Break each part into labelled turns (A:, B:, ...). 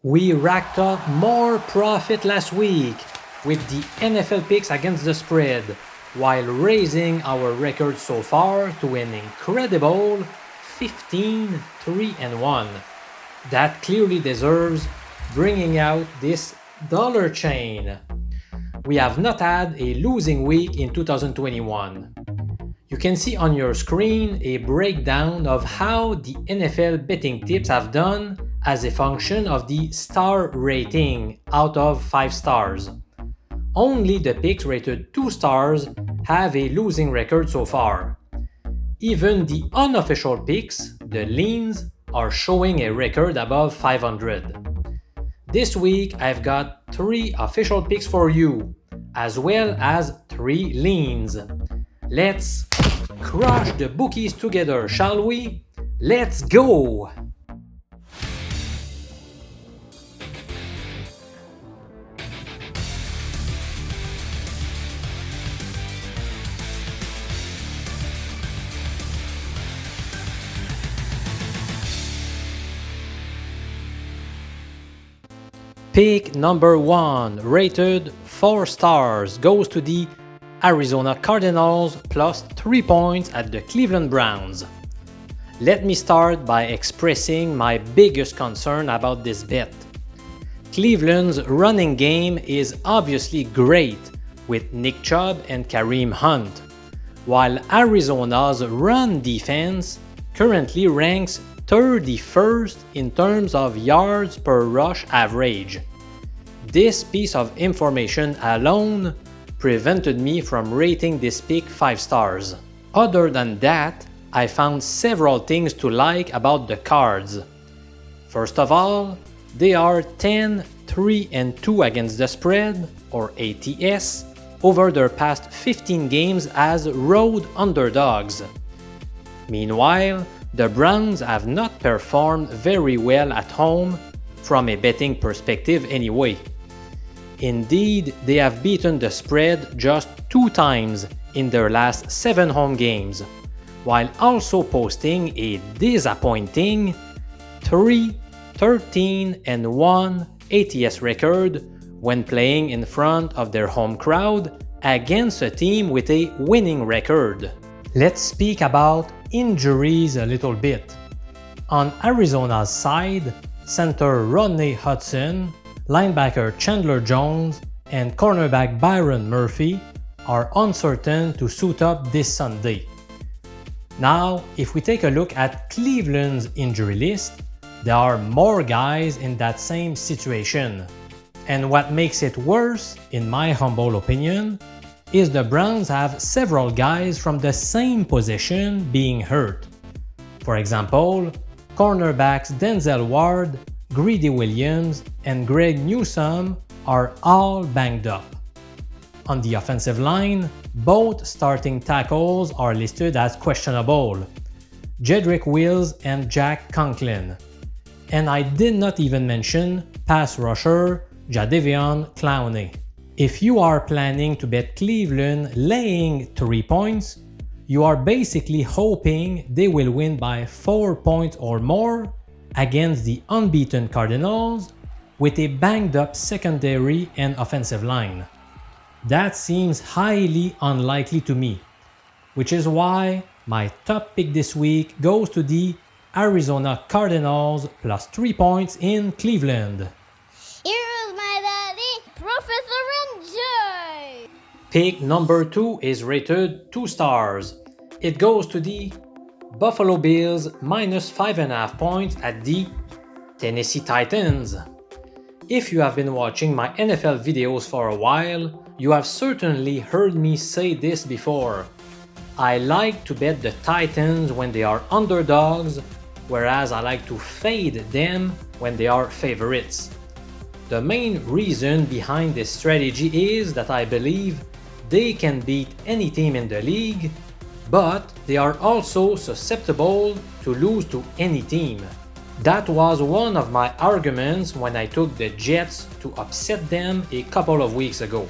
A: We racked up more profit last week with the NFL picks against the spread, while raising our record so far to an incredible 15-3-1. That clearly deserves bringing out this dollar chain. We have not had a losing week in 2021. You can see on your screen a breakdown of how the NFL betting tips have done as a function of the star rating out of 5 stars. Only the picks rated 2 stars have a losing record so far. Even the unofficial picks, the leans, are showing a record above 500. This week I've got 3 official picks for you, as well as 3 leans. Let's crush the bookies together, shall we? Let's go! Pick number 1, rated 4 stars, goes to the Arizona Cardinals plus 3 points at the Cleveland Browns. Let me start by expressing my biggest concern about this bet. Cleveland's running game is obviously great with Nick Chubb and Kareem Hunt, while Arizona's run defense currently ranks 31st in terms of yards per rush average. This piece of information alone prevented me from rating this pick 5 stars. Other than that, I found several things to like about the Cards. First of all, they are 10-3-2 against the spread, or ATS, over their past 15 games as road underdogs. Meanwhile, the Browns have not performed very well at home, from a betting perspective anyway. Indeed, they have beaten the spread just 2 times in their last 7 home games, while also posting a disappointing 3-13-1 ATS record when playing in front of their home crowd against a team with a winning record. Let's speak about injuries a little bit. On Arizona's side, center Rodney Hudson, linebacker Chandler Jones, and cornerback Byron Murphy are uncertain to suit up this Sunday. Now, if we take a look at Cleveland's injury list, there are more guys in that same situation. And what makes it worse, in my humble opinion, is the Browns have several guys from the same position being hurt. For example, cornerbacks Denzel Ward, Greedy Williams, and Greg Newsome are all banged up. On the offensive line, both starting tackles are listed as questionable, Jedrick Wills and Jack Conklin. And I did not even mention pass rusher Jadeveon Clowney. If you are planning to bet Cleveland laying 3 points, you are basically hoping they will win by 4 points or more against the unbeaten Cardinals with a banged up secondary and offensive line. That seems highly unlikely to me, which is why my top pick this week goes to the Arizona Cardinals plus 3 points in Cleveland.
B: Here's my daddy, Professor Enjoy!
A: Pick number 2 is rated 2 stars. It goes to the Buffalo Bills minus 5.5 points at the Tennessee Titans. If you have been watching my NFL videos for a while, you have certainly heard me say this before. I like to bet the Titans when they are underdogs, whereas I like to fade them when they are favorites. The main reason behind this strategy is that I believe they can beat any team in the league, but they are also susceptible to lose to any team. That was one of my arguments when I took the Jets to upset them a couple of weeks ago.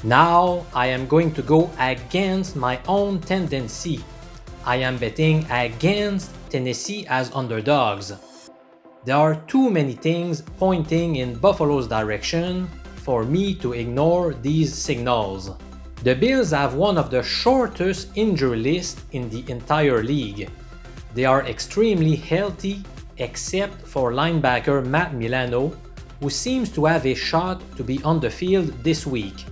A: Now I am going to go against my own tendency. I am betting against Tennessee as underdogs. There are too many things pointing in Buffalo's direction for me to ignore these signals. The Bills have one of the shortest injury lists in the entire league. They are extremely healthy except for linebacker Matt Milano, who seems to have a shot to be on the field this week.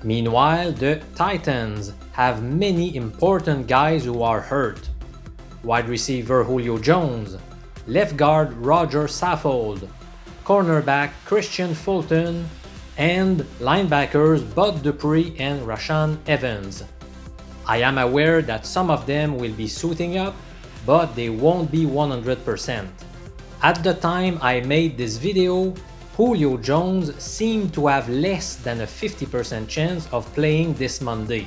A: Meanwhile, the Titans have many important guys who are hurt. Wide receiver Julio Jones, left guard Roger Saffold, cornerback Christian Fulton, and linebackers Bud Dupree and Rashaan Evans. I am aware that some of them will be suiting up, but they won't be 100%. At the time I made this video, Julio Jones seemed to have less than a 50% chance of playing this Monday.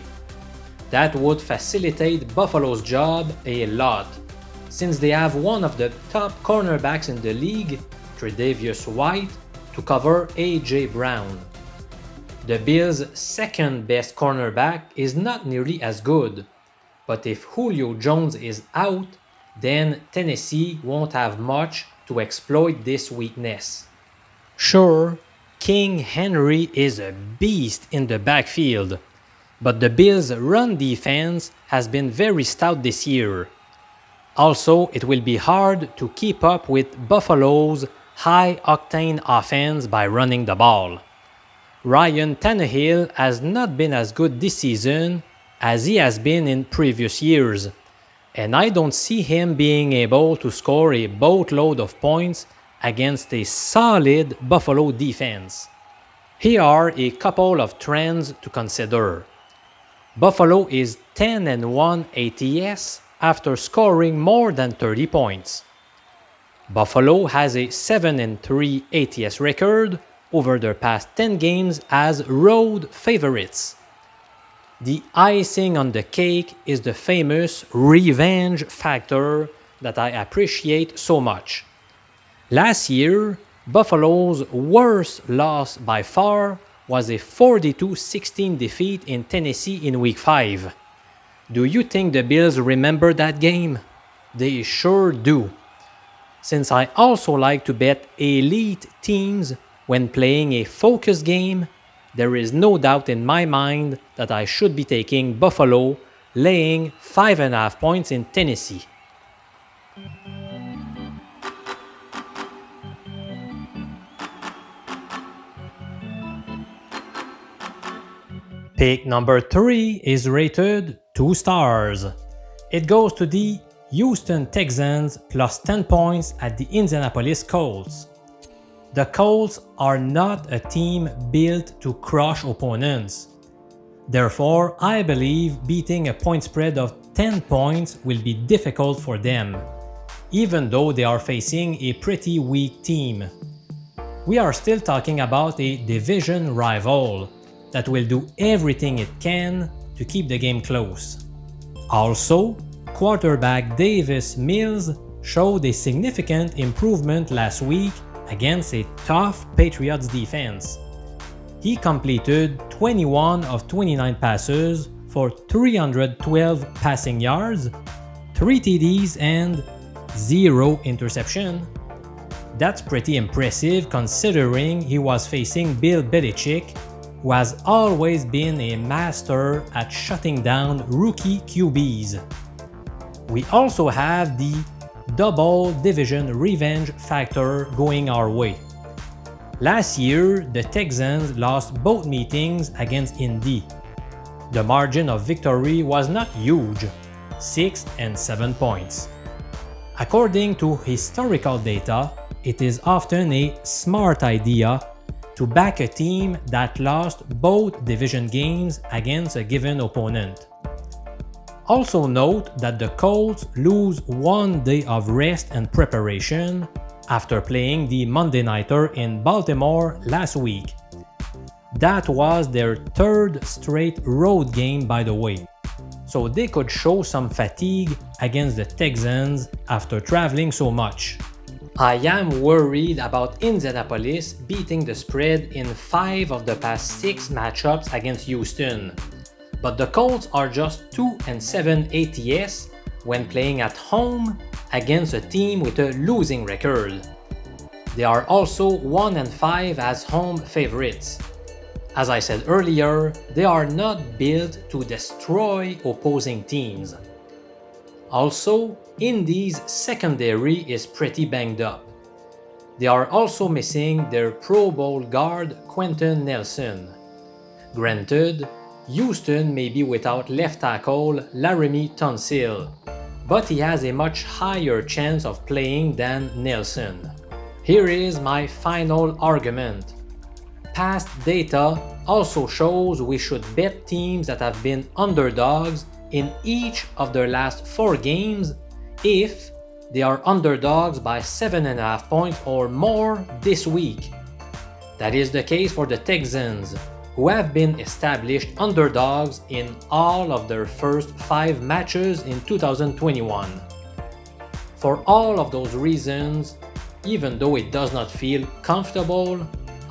A: That would facilitate Buffalo's job a lot, since they have one of the top cornerbacks in the league, Tre'Davious White, to cover A.J. Brown. The Bills' second best cornerback is not nearly as good, but if Julio Jones is out, then Tennessee won't have much to exploit this weakness. Sure, King Henry is a beast in the backfield, but the Bills' run defense has been very stout this year. Also, it will be hard to keep up with Buffalo's high-octane offense by running the ball. Ryan Tannehill has not been as good this season as he has been in previous years, and I don't see him being able to score a boatload of points against a solid Buffalo defense. Here are a couple of trends to consider. Buffalo is 10-1 ATS after scoring more than 30 points. Buffalo has a 7-3 ATS record over their past 10 games as road favorites. The icing on the cake is the famous revenge factor that I appreciate so much. Last year, Buffalo's worst loss by far was a 42-16 defeat in Tennessee in Week 5. Do you think the Bills remember that game? They sure do. Since I also like to bet elite teams when playing a focus game, there is no doubt in my mind that I should be taking Buffalo laying 5.5 points in Tennessee. Pick number 3 is rated 2 stars. It goes to the Houston Texans plus 10 points at the Indianapolis Colts. The Colts are not a team built to crush opponents. Therefore, I believe beating a point spread of 10 points will be difficult for them, even though they are facing a pretty weak team. We are still talking about a division rival that will do everything it can to keep the game close. Also, quarterback Davis Mills showed a significant improvement last week against a tough Patriots defense. He completed 21 of 29 passes for 312 passing yards, 3 TDs, and 0 interception. That's pretty impressive considering he was facing Bill Belichick, who has always been a master at shutting down rookie QBs. We also have the double division revenge factor going our way. Last year, the Texans lost both meetings against Indy. The margin of victory was not huge, 6 and 7 points. According to historical data, it is often a smart idea to back a team that lost both division games against a given opponent. Also note that the Colts lose 1 day of rest and preparation after playing the Monday Nighter in Baltimore last week. That was their 3rd straight road game, by the way, so they could show some fatigue against the Texans after traveling so much. I am worried about Indianapolis beating the spread in 5 of the past 6 matchups against Houston. But the Colts are just 2-7 ATS when playing at home against a team with a losing record. They are also 1-5 as home favorites. As I said earlier, they are not built to destroy opposing teams. Also, Indy's secondary is pretty banged up. They are also missing their Pro Bowl guard Quentin Nelson. Granted, Houston may be without left tackle Laramie Tunsil, but he has a much higher chance of playing than Nelson. Here is my final argument. Past data also shows we should bet teams that have been underdogs in each of their last 4 games if they are underdogs by 7.5 points or more this week. That is the case for the Texans, who have been established underdogs in all of their first 5 matches in 2021. For all of those reasons, even though it does not feel comfortable,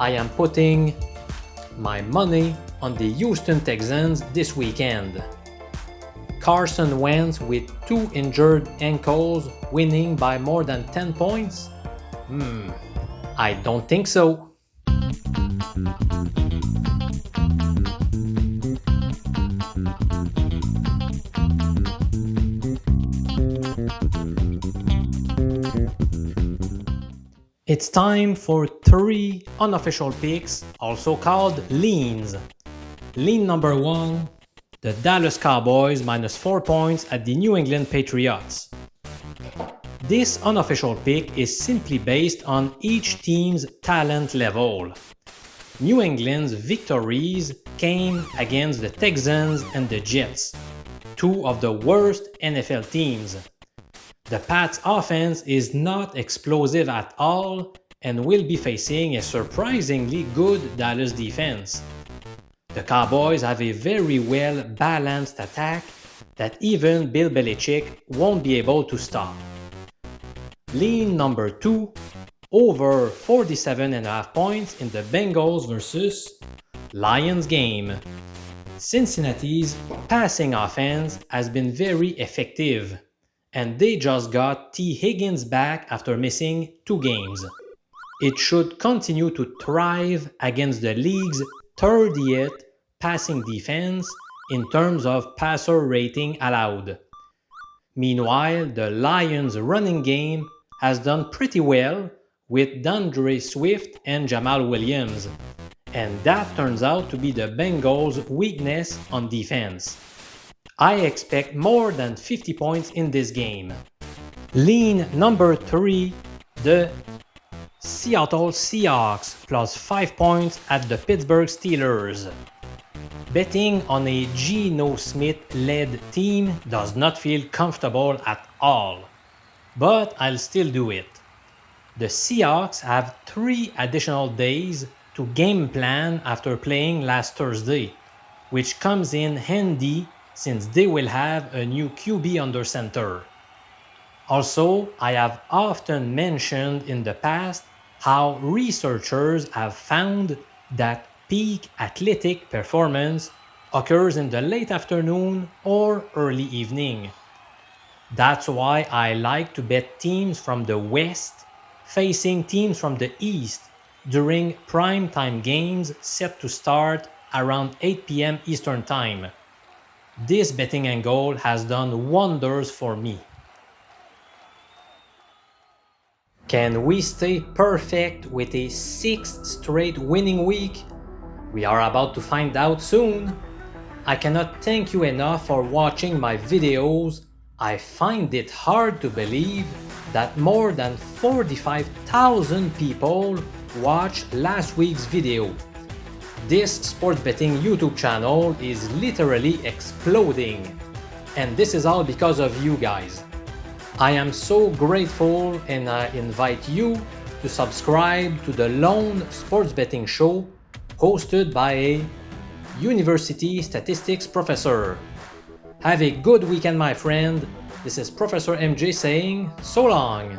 A: I am putting my money on the Houston Texans this weekend. Carson Wentz with 2 injured ankles winning by more than 10 points? I don't think so. It's time for 3 unofficial picks, also called leans. Lean number 1, the Dallas Cowboys minus 4 points at the New England Patriots. This unofficial pick is simply based on each team's talent level. New England's victories came against the Texans and the Jets, 2 of the worst NFL teams. The Pats' offense is not explosive at all and will be facing a surprisingly good Dallas defense. The Cowboys have a very well-balanced attack that even Bill Belichick won't be able to stop. Lean number 2, over 47.5 points in the Bengals versus Lions game. Cincinnati's passing offense has been very effective, and they just got T. Higgins back after missing 2 games. It should continue to thrive against the league's 30th passing defense in terms of passer rating allowed. Meanwhile, the Lions' running game has done pretty well with DeAndre Swift and Jamal Williams, and that turns out to be the Bengals' weakness on defense. I expect more than 50 points in this game. Lean number 3, the Seattle Seahawks plus 5 points at the Pittsburgh Steelers. Betting on a Geno Smith-led team does not feel comfortable at all, but I'll still do it. The Seahawks have 3 additional days to game plan after playing last Thursday, which comes in handy since they will have a new QB under center. Also, I have often mentioned in the past how researchers have found that peak athletic performance occurs in the late afternoon or early evening. That's why I like to bet teams from the West facing teams from the East during primetime games set to start around 8 p.m. Eastern Time. This betting angle has done wonders for me. Can we stay perfect with a 6th straight winning week? We are about to find out soon. I cannot thank you enough for watching my videos. I find it hard to believe that more than 45,000 people watched last week's video. This sports betting YouTube channel is literally exploding, and this is all because of you guys. I am so grateful, and I invite you to subscribe to the Lone Sports Betting Show hosted by a university statistics professor. Have a good weekend, my friend. This is Professor MJ saying so long.